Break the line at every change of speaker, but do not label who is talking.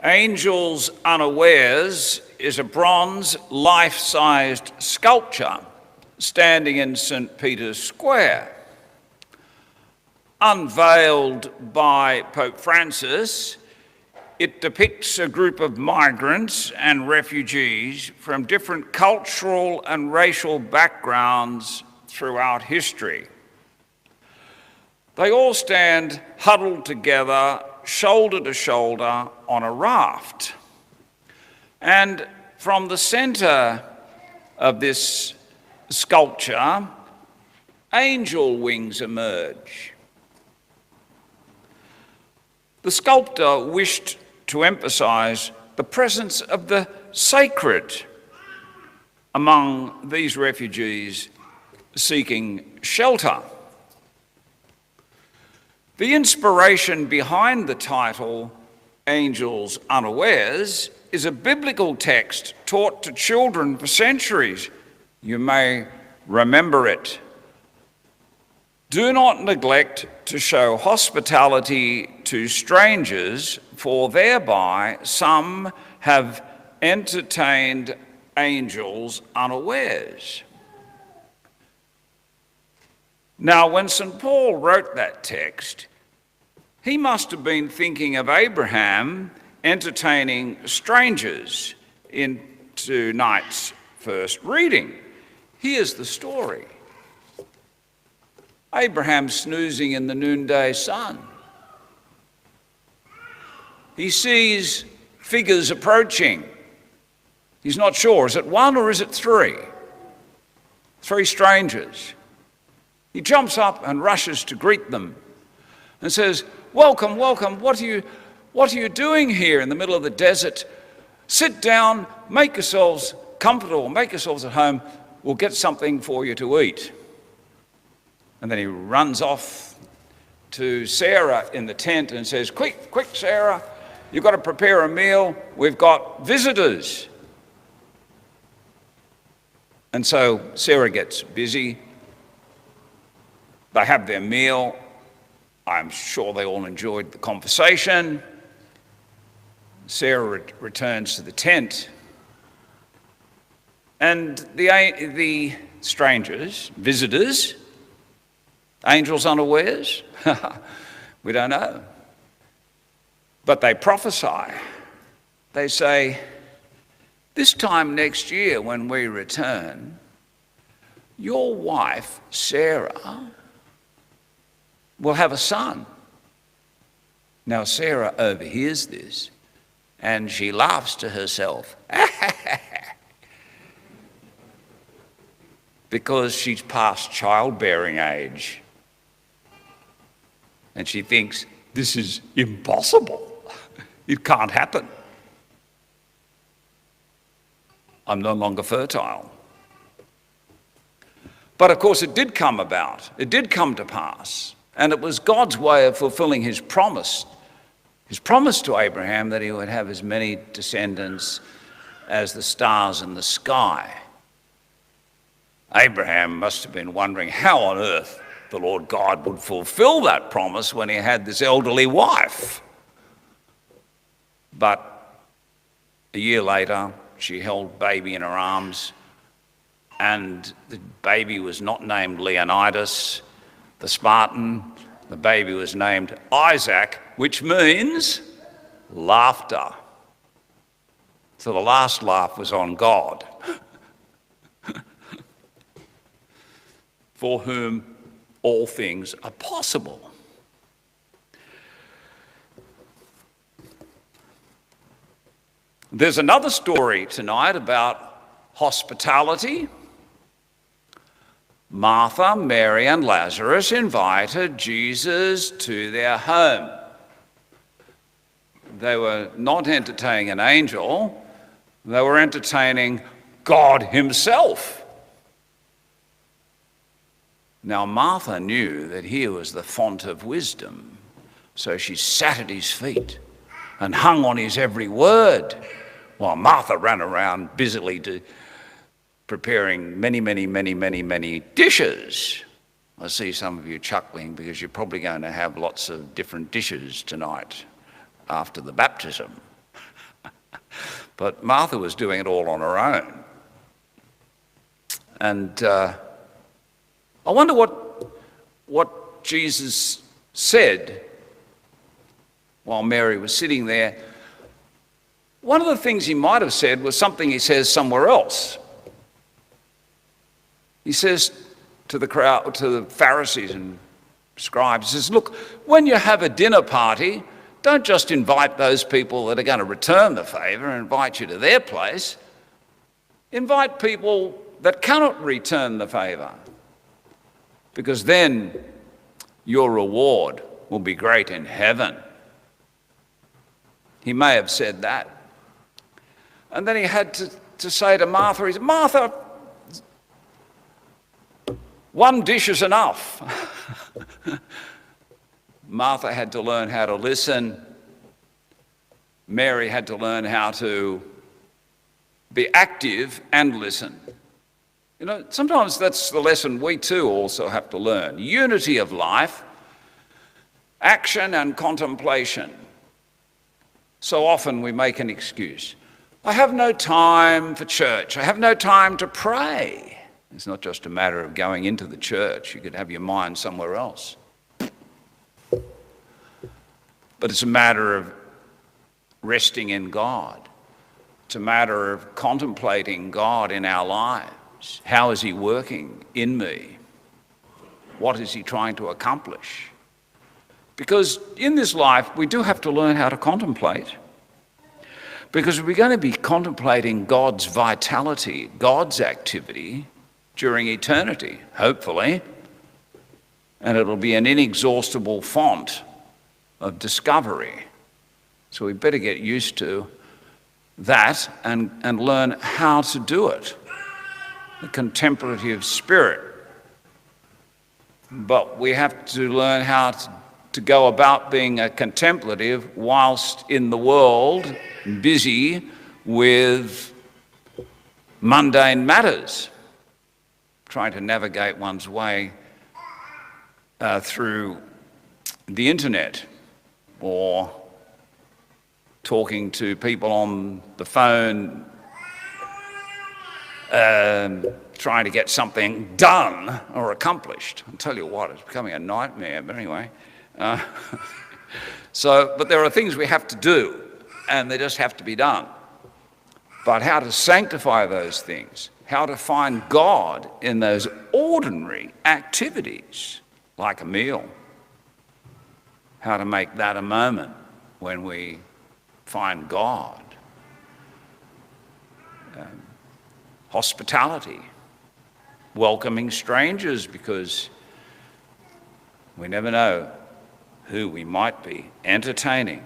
Angels Unawares is a bronze life-sized sculpture standing in St. Peter's Square. Unveiled by Pope Francis, it depicts a group of migrants and refugees from different cultural and racial backgrounds throughout history. They all stand huddled together, shoulder to shoulder, on a raft. And from the centre of this sculpture, angel wings emerge. The sculptor wished to emphasise the presence of the sacred among these refugees seeking shelter. The inspiration behind the title, Angels Unawares, is a biblical text taught to children for centuries. You may remember it. Do not neglect to show hospitality to strangers, for thereby some have entertained angels unawares. Now, when St. Paul wrote that text, he must have been thinking of Abraham entertaining strangers in tonight's first reading. Here's the story. Abraham snoozing in the noonday sun. He sees figures approaching. He's not sure, is it one or is it three? Three strangers. He jumps up and rushes to greet them and says, "Welcome, welcome, what are you doing here in the middle of the desert? Sit down, make yourselves comfortable, make yourselves at home, we'll get something for you to eat." And then he runs off to Sarah in the tent and says, quick, Sarah, you've got to prepare a meal, we've got visitors. And so Sarah gets busy. They have their meal. I'm sure they all enjoyed the conversation. Sarah returns to the tent. And the strangers, visitors, angels unawares, we don't know. But they prophesy. They say, this time next year when we return, your wife, Sarah, will have a son. Now Sarah overhears this and she laughs to herself because she's past childbearing age. And she thinks, this is impossible. It can't happen. I'm no longer fertile. But of course it did come about. It did come to pass. And it was God's way of fulfilling his promise to Abraham that he would have as many descendants as the stars in the sky. Abraham must have been wondering how on earth the Lord God would fulfill that promise when he had this elderly wife. But a year later, she held baby in her arms, and the baby was not named Leonidas, the Spartan. The baby was named Isaac, which means laughter. So the last laugh was on God, for whom all things are possible. There's another story tonight about hospitality. Martha, Mary, and Lazarus invited Jesus to their home. They were not entertaining an angel, they were entertaining God himself. Now Martha knew that he was the font of wisdom, so she sat at his feet and hung on his every word, while Martha ran around busily preparing many dishes. I see some of you chuckling because you're probably going to have lots of different dishes tonight after the baptism. But Martha was doing it all on her own. And I wonder what Jesus said while Mary was sitting there. One of the things he might have said was something he says somewhere else. He says to the crowd, to the Pharisees and scribes, he says, look, when you have a dinner party, don't just invite those people that are going to return the favour and invite you to their place. Invite people that cannot return the favour, because then your reward will be great in heaven. He may have said that. And then he had to say to Martha, he said, Martha, one dish is enough. Martha had to learn how to listen. Mary had to learn how to be active and listen. You know, sometimes that's the lesson we too also have to learn. Unity of life, action and contemplation. So often we make an excuse. I have no time for church. I have no time to pray. It's not just a matter of going into the church. You could have your mind somewhere else. But it's a matter of resting in God. It's a matter of contemplating God in our lives. How is he working in me? What is he trying to accomplish? Because in this life, we do have to learn how to contemplate. Because we're going to be contemplating God's vitality, God's activity during eternity, hopefully. And it'll be an inexhaustible font of discovery. So we better get used to that and learn how to do it. The contemplative spirit. But we have to learn how to go about being a contemplative whilst in the world, busy with mundane matters, trying to navigate one's way through the internet or talking to people on the phone, trying to get something done or accomplished. I'll tell you what, it's becoming a nightmare, but anyway. But there are things we have to do, and they just have to be done. But how to sanctify those things, how to find God in those ordinary activities, like a meal, how to make that a moment when we find God. Hospitality, welcoming strangers, because we never know who we might be entertaining.